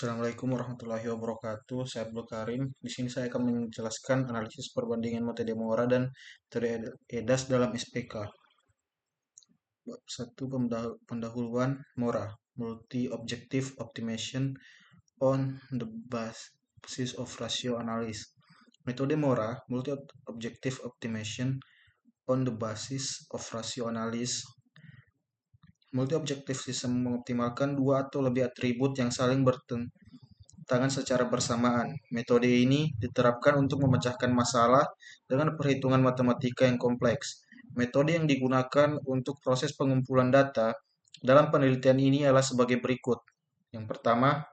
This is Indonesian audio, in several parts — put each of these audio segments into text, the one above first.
Assalamualaikum warahmatullahi wabarakatuh. Saya Abdul Karim. Di sini saya akan menjelaskan analisis perbandingan metode Mora dan teori EDAS dalam SPK. Bab 1 pendahuluan Mora, Multi Objective Optimization on the basis of ratio analysis. Metode Mora, Multi Objective Optimization on the basis of ratio analysis. Multi Objective System mengoptimalkan dua atau lebih atribut yang saling bertentangan secara bersamaan. Metode ini diterapkan untuk memecahkan masalah dengan perhitungan matematika yang kompleks. Metode yang digunakan untuk proses pengumpulan data dalam penelitian ini adalah sebagai berikut. Yang pertama,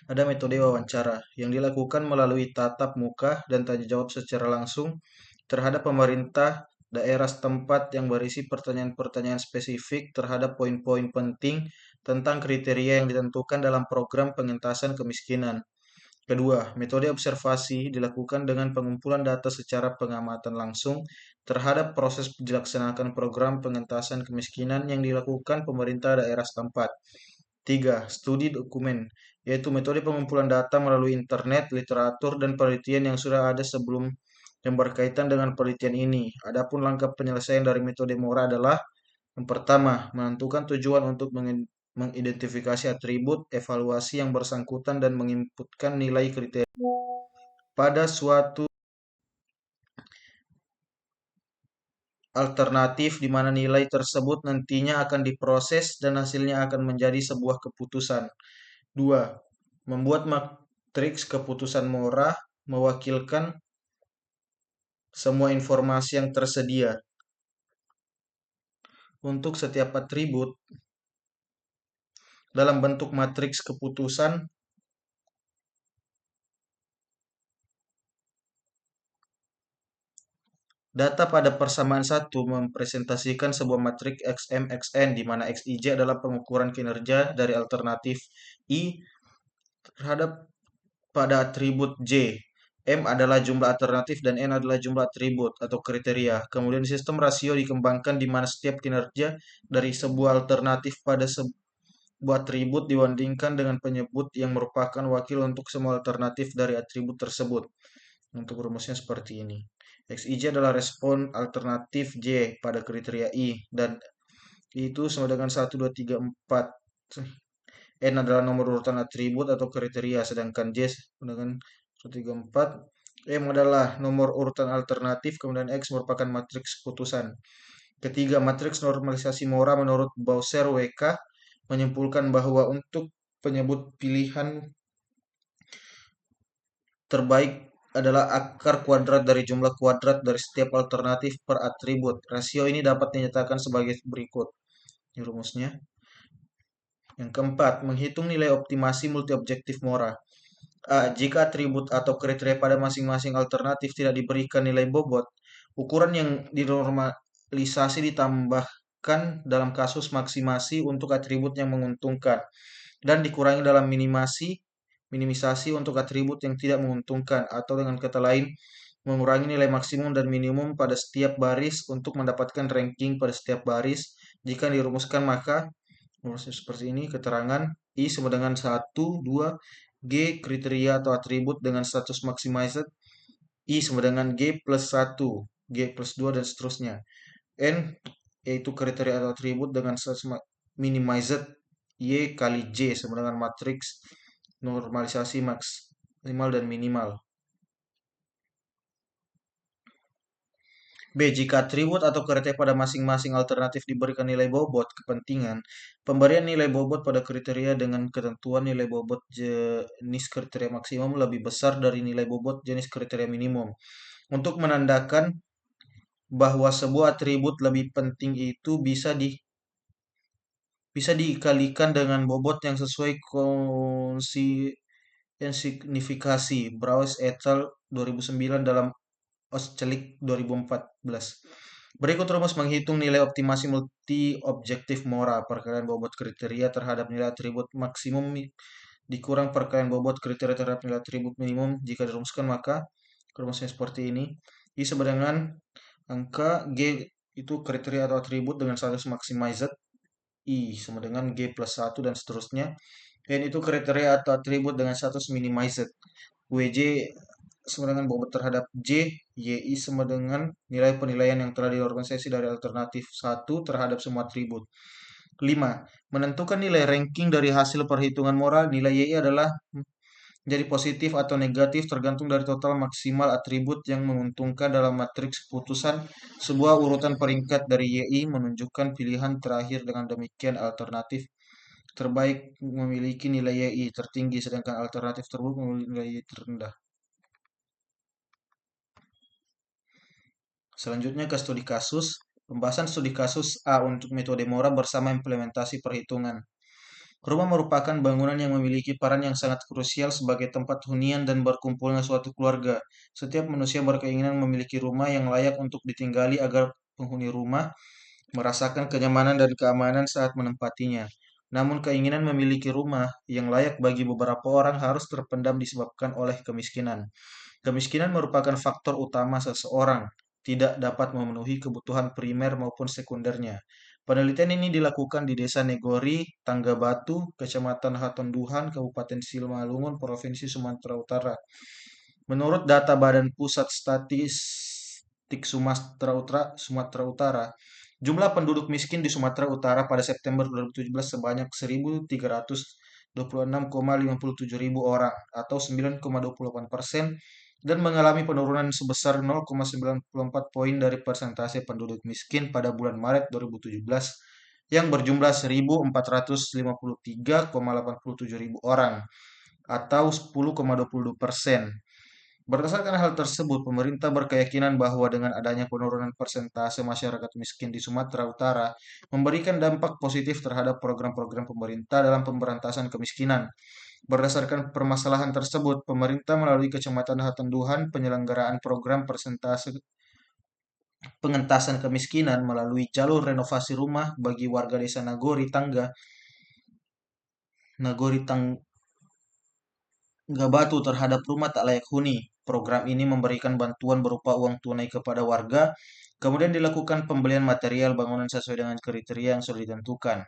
ada metode wawancara yang dilakukan melalui tatap muka dan tanya jawab secara langsung terhadap pemerintah daerah setempat yang berisi pertanyaan-pertanyaan spesifik terhadap poin-poin penting tentang kriteria yang ditentukan dalam program pengentasan kemiskinan. Kedua, metode observasi dilakukan dengan pengumpulan data secara pengamatan langsung terhadap proses dilaksanakan program pengentasan kemiskinan yang dilakukan pemerintah daerah setempat. Tiga, studi dokumen, yaitu metode pengumpulan data melalui internet, literatur, dan penelitian yang sudah ada sebelum yang berkaitan dengan penelitian ini. Adapun langkah penyelesaian dari metode Mora adalah yang pertama, menentukan tujuan untuk mengidentifikasi atribut, evaluasi yang bersangkutan, dan menginputkan nilai kriteria pada suatu alternatif di mana nilai tersebut nantinya akan diproses dan hasilnya akan menjadi sebuah keputusan. 2. Membuat matriks keputusan Mora mewakilkan semua informasi yang tersedia. Untuk setiap atribut dalam bentuk matriks keputusan, data pada persamaan 1 mempresentasikan sebuah matriks XM/XN di mana XIJ adalah pengukuran kinerja dari alternatif I terhadap pada atribut J. M adalah jumlah alternatif dan N adalah jumlah atribut atau kriteria. Kemudian sistem rasio dikembangkan di mana setiap kinerja dari sebuah alternatif pada sebuah atribut dibandingkan dengan penyebut yang merupakan wakil untuk semua alternatif dari atribut tersebut. Untuk rumusnya seperti ini. Xij adalah respon alternatif J pada kriteria I dan itu sama dengan 1, 2, 3, 4. N adalah nomor urutan atribut atau kriteria, sedangkan J dengan 1, 3, 4. M adalah nomor urutan alternatif, kemudian X merupakan matriks putusan. Ketiga, matriks normalisasi Mora menurut Bowser WK menyimpulkan bahwa untuk penyebut pilihan terbaik adalah akar kuadrat dari jumlah kuadrat dari setiap alternatif per atribut. Rasio ini dapat dinyatakan sebagai berikut. Ini rumusnya. Yang keempat, menghitung nilai optimasi multi-objektif Mora. A. Jika atribut atau kriteria pada masing-masing alternatif tidak diberikan nilai bobot, ukuran yang dinormalisasi ditambahkan dalam kasus maksimasi untuk atribut yang menguntungkan dan dikurangi dalam minimisasi untuk atribut yang tidak menguntungkan, atau dengan kata lain, mengurangi nilai maksimum dan minimum pada setiap baris untuk mendapatkan ranking pada setiap baris. Jika dirumuskan maka seperti ini, keterangan I sama dengan 1, 2, G kriteria atau atribut dengan status maximized, I sama dengan G plus 1, G plus 2, dan seterusnya. N yaitu kriteria atau atribut dengan status minimized, Y kali J sama dengan matriks normalisasi maksimal dan minimal. B. Jika atribut atau kriteria pada masing-masing alternatif diberikan nilai bobot kepentingan, pemberian nilai bobot pada kriteria dengan ketentuan nilai bobot jenis kriteria maksimum lebih besar dari nilai bobot jenis kriteria minimum. Untuk menandakan bahwa sebuah atribut lebih penting itu bisa dikalikan dengan bobot yang sesuai konsignifikasi. Browse et al. 2009 dalam Oscelik 2014. Berikut rumus menghitung nilai optimasi multi-objektif Mora. Perkalian bobot kriteria terhadap nilai atribut maksimum dikurang perkalian bobot kriteria terhadap nilai atribut minimum. Jika dirumuskan maka rumusnya seperti ini. I sama dengan angka G itu kriteria atau atribut dengan status maximized. I sama dengan G plus 1 dan seterusnya. N itu kriteria atau atribut dengan status minimized. WJ sama dengan bobot terhadap J, YI sama dengan nilai penilaian yang telah diorganisasi dari alternatif satu terhadap semua atribut. 5. Menentukan nilai ranking dari hasil perhitungan moral. Nilai YI adalah jadi positif atau negatif tergantung dari total maksimal atribut yang menguntungkan dalam matriks putusan. Sebuah urutan peringkat dari YI menunjukkan pilihan terakhir, dengan demikian alternatif terbaik memiliki nilai YI tertinggi sedangkan alternatif terburuk memiliki nilai YI terendah. Selanjutnya ke studi kasus. Pembahasan studi kasus A untuk metode Mora bersama implementasi perhitungan. Rumah merupakan bangunan yang memiliki peran yang sangat krusial sebagai tempat hunian dan berkumpulnya suatu keluarga. Setiap manusia berkeinginan memiliki rumah yang layak untuk ditinggali agar penghuni rumah merasakan kenyamanan dan keamanan saat menempatinya. Namun keinginan memiliki rumah yang layak bagi beberapa orang harus terpendam disebabkan oleh kemiskinan. Kemiskinan merupakan faktor utama seseorang tidak dapat memenuhi kebutuhan primer maupun sekundernya. Penelitian ini dilakukan di Desa Negori, Tangga Batu, Kecamatan Hatonduhan, Kabupaten Simalungun, Provinsi Sumatera Utara. Menurut data Badan Pusat Statistik Sumatera Utara, jumlah penduduk miskin di Sumatera Utara pada September 2017 sebanyak 1.326,57 ribu orang atau 9,28% dan mengalami penurunan sebesar 0,94 poin dari persentase penduduk miskin pada bulan Maret 2017 yang berjumlah 1.453,87 ribu orang atau 10,22%. Berdasarkan hal tersebut, pemerintah berkeyakinan bahwa dengan adanya penurunan persentase masyarakat miskin di Sumatera Utara memberikan dampak positif terhadap program-program pemerintah dalam pemberantasan kemiskinan. Berdasarkan permasalahan tersebut, pemerintah melalui Kecamatan Hatenduhan penyelenggaraan program persentase pengentasan kemiskinan melalui jalur renovasi rumah bagi warga desa Nagori Tanggabatu terhadap rumah tak layak huni. Program ini memberikan bantuan berupa uang tunai kepada warga, kemudian dilakukan pembelian material bangunan sesuai dengan kriteria yang sudah ditentukan.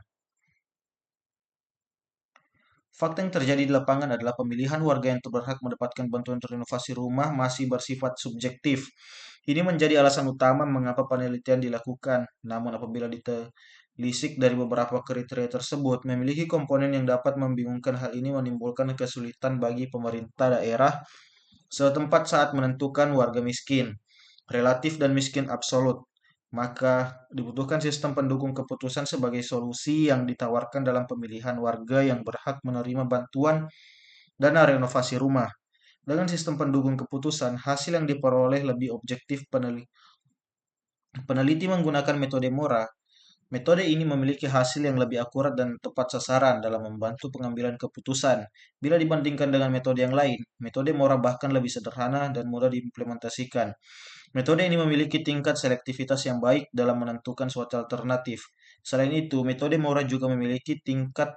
Fakta yang terjadi di lapangan adalah pemilihan warga yang berhak mendapatkan bantuan renovasi rumah masih bersifat subjektif. Ini menjadi alasan utama mengapa penelitian dilakukan. Namun apabila ditelisik dari beberapa kriteria tersebut memiliki komponen yang dapat membingungkan, hal ini menimbulkan kesulitan bagi pemerintah daerah setempat saat menentukan warga miskin, relatif dan miskin absolut. Maka dibutuhkan sistem pendukung keputusan sebagai solusi yang ditawarkan dalam pemilihan warga yang berhak menerima bantuan dana renovasi rumah. Dengan sistem pendukung keputusan, hasil yang diperoleh lebih objektif. Peneliti menggunakan metode Mora. Metode ini memiliki hasil yang lebih akurat dan tepat sasaran dalam membantu pengambilan keputusan. Bila dibandingkan dengan metode yang lain, metode Mora bahkan lebih sederhana dan mudah diimplementasikan. Metode ini memiliki tingkat selektivitas yang baik dalam menentukan suatu alternatif. Selain itu, metode Mora juga memiliki tingkat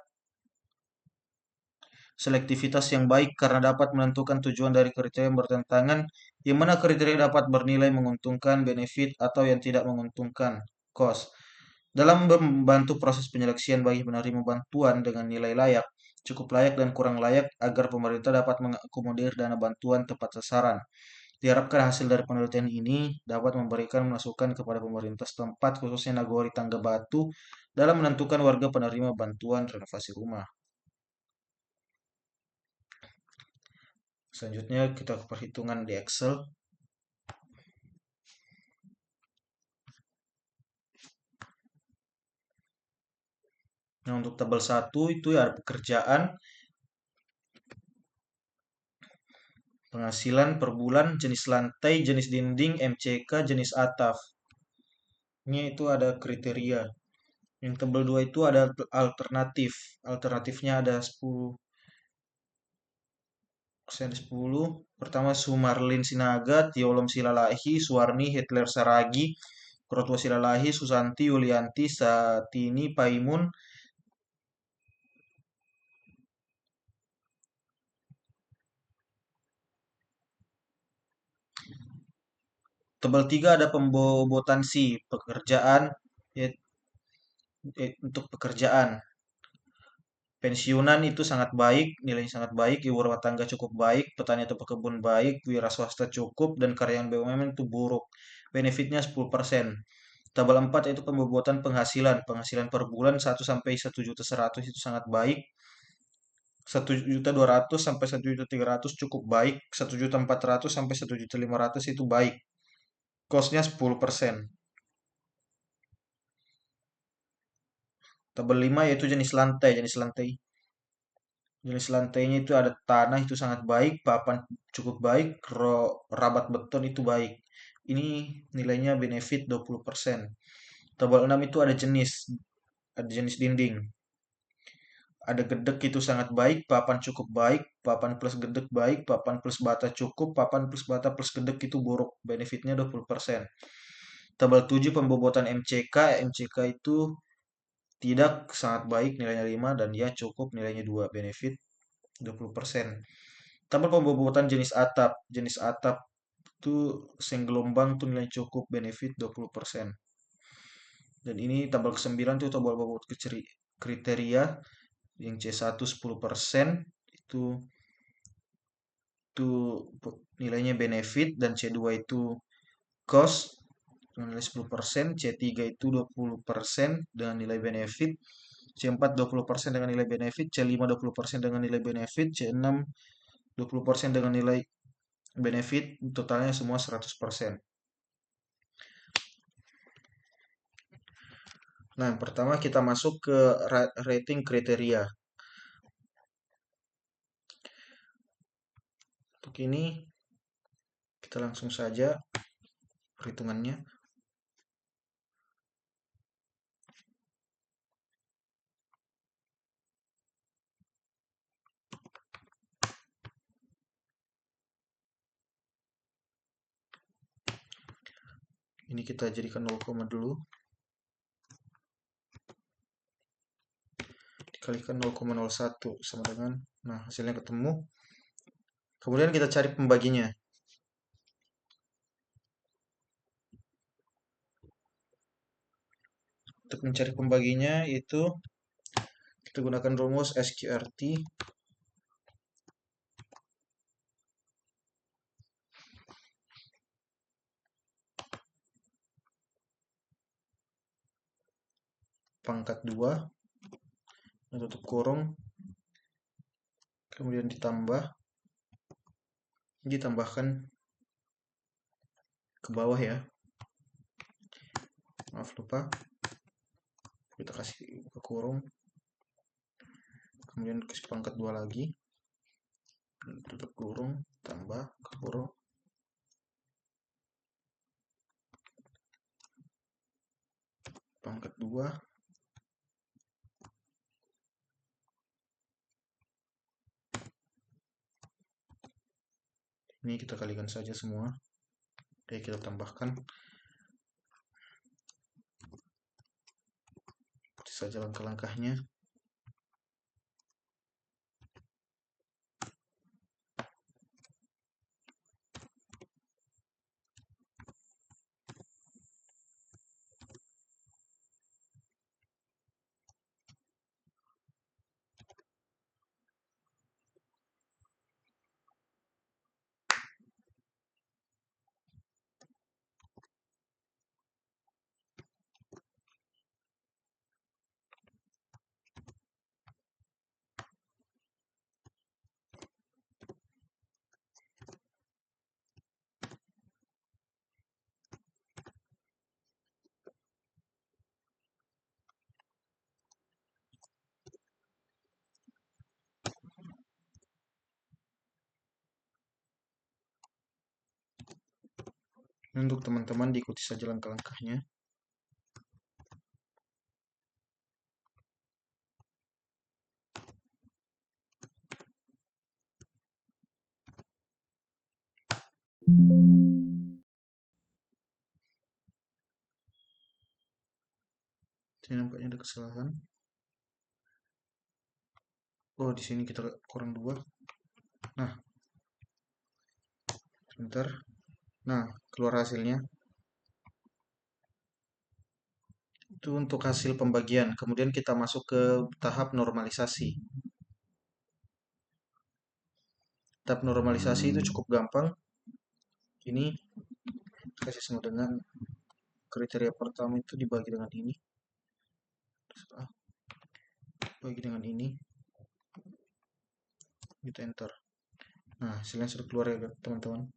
selektivitas yang baik karena dapat menentukan tujuan dari kriteria yang bertentangan, yang mana kriteria dapat bernilai menguntungkan, benefit, atau yang tidak menguntungkan, cost. Dalam membantu proses penyeleksian bagi penerima bantuan dengan nilai layak, cukup layak, dan kurang layak agar pemerintah dapat mengakomodir dana bantuan tepat sasaran. Diharapkan hasil dari penelitian ini dapat memberikan masukan kepada pemerintah setempat, khususnya Nagori Tangga Batu, dalam menentukan warga penerima bantuan renovasi rumah. Selanjutnya kita ke perhitungan di Excel. Nah, untuk tabel 1 itu ya ada pekerjaan, penghasilan per bulan, jenis lantai, jenis dinding, MCK, jenis atap. Ini itu ada kriteria. Yang tabel 2 itu ada alternatif. Alternatifnya ada 10. Saya ada 10. Pertama Sumarlin Sinaga, Tiolom Silalahi, Suwarni Hitler Saragi, Protwa Silalahi, Susanti Yulianti, Satini Paimun. Tebal 3 ada pembobotan si pekerjaan, untuk pekerjaan. Pensiunan itu sangat baik, nilainya sangat baik, ibu rumah tangga cukup baik, petani atau pekebun baik, wira swasta cukup, dan karyawan BUMN itu buruk. Benefitnya 10%. Tabel 4 yaitu pembobotan penghasilan. Penghasilan per bulan 1 sampai 1.100.000 itu sangat baik. 1.200.000 sampai 1.300.000 cukup baik. 1.400.000 sampai 1.500.000 itu baik. Costnya 10%. Tabel 5 yaitu jenis lantai. Jenis lantainya itu ada tanah itu sangat baik, papan cukup baik, rabat beton itu baik. Ini nilainya benefit 20%. Tabel 6 itu ada jenis dinding. Ada gedek itu sangat baik, papan cukup baik, papan plus gedek baik, papan plus bata cukup, papan plus bata plus gedek itu buruk. Benefitnya 20%. Tabel 7 pembobotan MCK. MCK itu tidak sangat baik, nilainya 5 dan dia cukup nilainya 2. Benefit 20%. Tabel pembobotan jenis atap. Jenis atap itu seng gelombang tuh nilai cukup, benefit 20%. Dan ini tabel ke-9 tuh tabel bobot kriteria yang C1 10%, itu itu nilainya benefit, dan C2 itu cost dengan nilai 10%, C3 itu 20% dengan nilai benefit, C4 20% dengan nilai benefit, C5 20% dengan nilai benefit, C6 20% dengan nilai benefit, totalnya semua 100%. Nah, yang pertama kita masuk ke rating kriteria. Untuk ini kita langsung saja perhitungannya. Ini kita jadikan 0, dulu. Dikalikan 0,01 sama dengan, nah hasilnya ketemu. Kemudian kita cari pembaginya. Untuk mencari pembaginya itu kita gunakan rumus SQRT. Pangkat 2, tutup kurung, kemudian ditambahkan ke bawah ya. Maaf lupa. Kita kasih ke kurung. Kemudian kasih pangkat 2 lagi. Tutup kurung, tambah ke kurung. Pangkat 2. Ini kita kalikan saja semua. Oke, kita tambahkan. Ikuti saja langkah-langkahnya. Untuk teman-teman diikuti saja langkah-langkahnya. Ini nampaknya ada kesalahan. Oh, di sini kita kurang 2. Nah, sebentar. Nah, keluar hasilnya. Itu untuk hasil pembagian. Kemudian kita masuk ke tahap normalisasi. Tahap normalisasi itu cukup gampang. Ini kasih sama dengan kriteria pertama itu dibagi dengan ini. Bagi dengan ini. Kita enter. Nah, hasilnya sudah keluar ya teman-teman.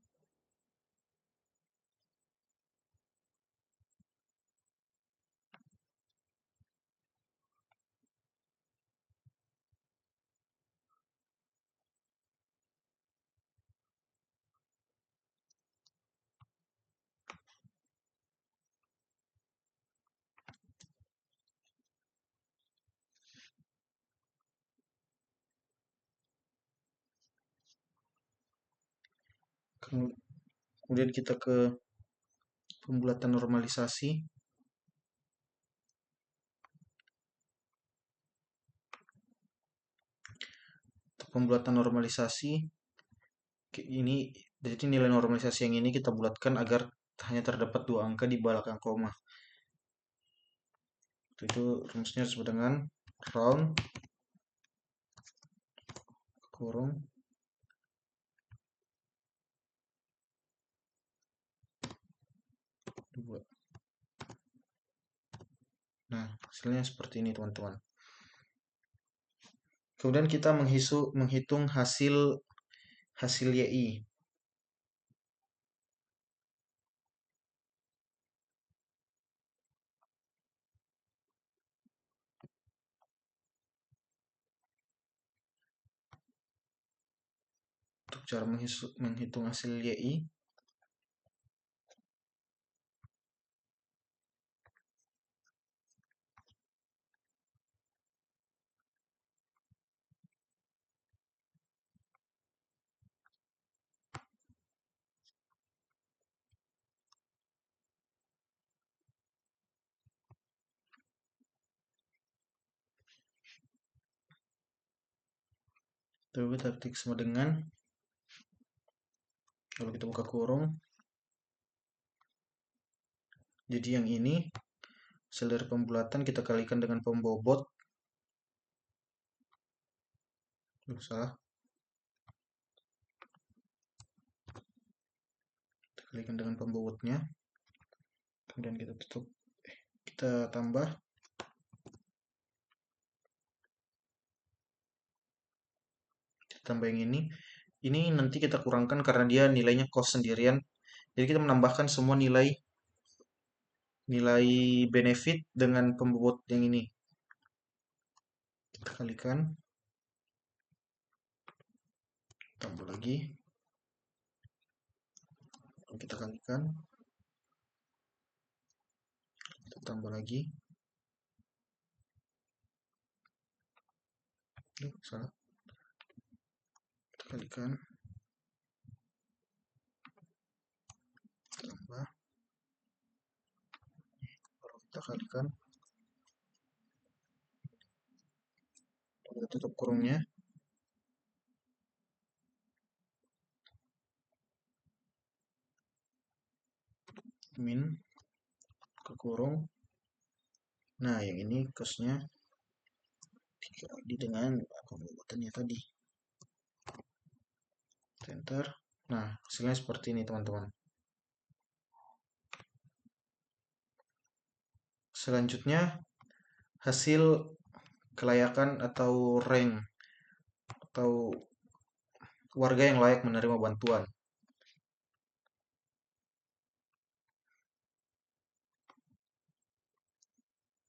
Kemudian kita ke pembulatan normalisasi. Untuk pembulatan normalisasi ini, jadi nilai normalisasi yang ini kita bulatkan agar hanya terdapat dua angka di belakang koma. Itu rumusnya disebut dengan round kurung dua. Nah, hasilnya seperti ini teman-teman. Kemudian kita menghitung hasil YI. Untuk cara menghitung hasil YI, coba kita ketik sama dengan, kalau kita buka kurung, jadi yang ini hasil dari pembulatan kita kalikan dengan pembobot. Salah. Kita kalikan dengan pembobotnya. Kemudian kita tutup. Kita tambah. Kita tambah yang ini. Ini nanti kita kurangkan karena dia nilainya cost sendirian. Jadi kita menambahkan semua nilai benefit dengan pembobot yang ini. Kita kalikan. Tambah lagi. Kita kalikan. Kita tambah lagi. Salah. Kita kalikan. Tambah. Baru kita kalikan. Kita tutup kurungnya. Min ke kurung. Nah, yang ini costnya dikali dengan pembobotannya tadi. Enter. Nah, hasilnya seperti ini teman-teman. Selanjutnya, hasil kelayakan atau rank atau warga yang layak menerima bantuan.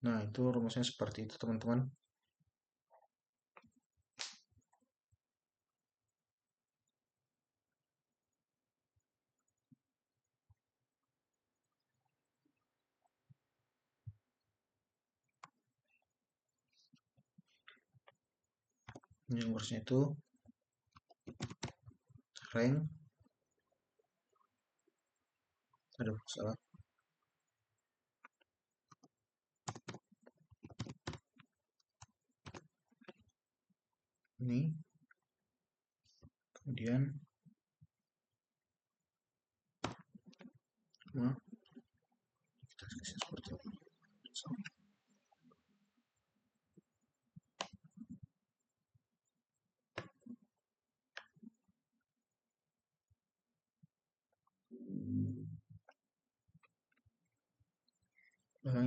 Nah, itu rumusnya seperti itu teman-teman. Yang rumusnya itu rank. Aduh, salah. Ini. Kemudian nah, kita kasih seperti ini.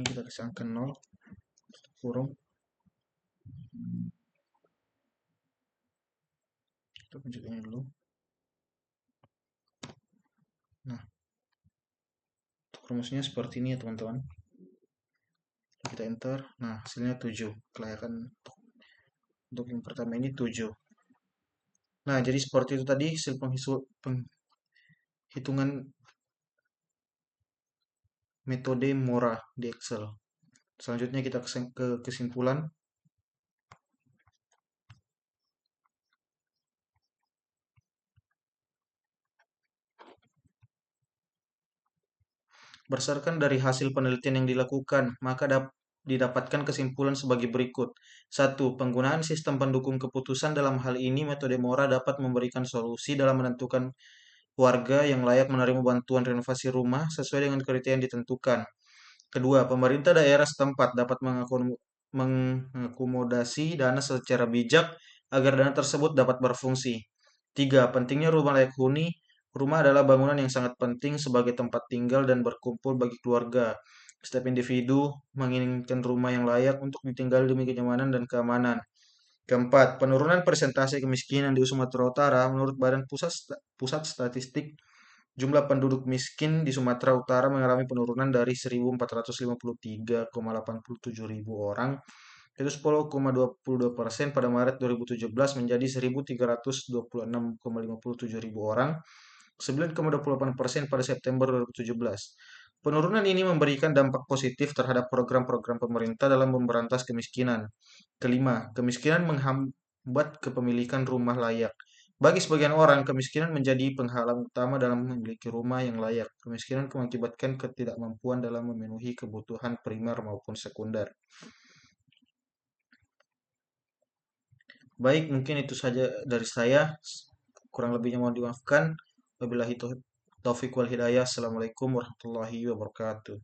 kita kasih angka 0, kurung. Kita tunjukkan dulu. Nah, untuk rumusnya seperti ini ya teman-teman. Kita enter. Nah, hasilnya 7. Kelayakan untuk yang pertama ini 7. Nah, jadi seperti itu tadi hasil penghitungan metode Mora di Excel. Selanjutnya kita ke kesimpulan. Berdasarkan dari hasil penelitian yang dilakukan, maka didapatkan kesimpulan sebagai berikut. 1. Penggunaan sistem pendukung keputusan dalam hal ini metode Mora dapat memberikan solusi dalam menentukan warga yang layak menerima bantuan renovasi rumah sesuai dengan kriteria yang ditentukan. Kedua, pemerintah daerah setempat dapat mengakomodasi dana secara bijak agar dana tersebut dapat berfungsi. Tiga, pentingnya rumah layak huni. Rumah adalah bangunan yang sangat penting sebagai tempat tinggal dan berkumpul bagi keluarga. Setiap individu menginginkan rumah yang layak untuk ditinggali demi kenyamanan dan keamanan. Keempat, penurunan persentase kemiskinan di Sumatera Utara menurut Badan Pusat Statistik. Jumlah penduduk miskin di Sumatera Utara mengalami penurunan dari 1.453,87 ribu orang, yaitu 10,22% pada Maret 2017 menjadi 1.326,57 ribu orang, 9,28% pada September 2017. Penurunan ini memberikan dampak positif terhadap program-program pemerintah dalam memberantas kemiskinan. Kelima, kemiskinan menghambat kepemilikan rumah layak. Bagi sebagian orang, kemiskinan menjadi penghalang utama dalam memiliki rumah yang layak. Kemiskinan mengakibatkan ketidakmampuan dalam memenuhi kebutuhan primer maupun sekunder. Baik, mungkin itu saja dari saya. Kurang lebihnya mohon dimaafkan. Wabillahi taufiq wal hidayah. Assalamualaikum warahmatullahi wabarakatuh.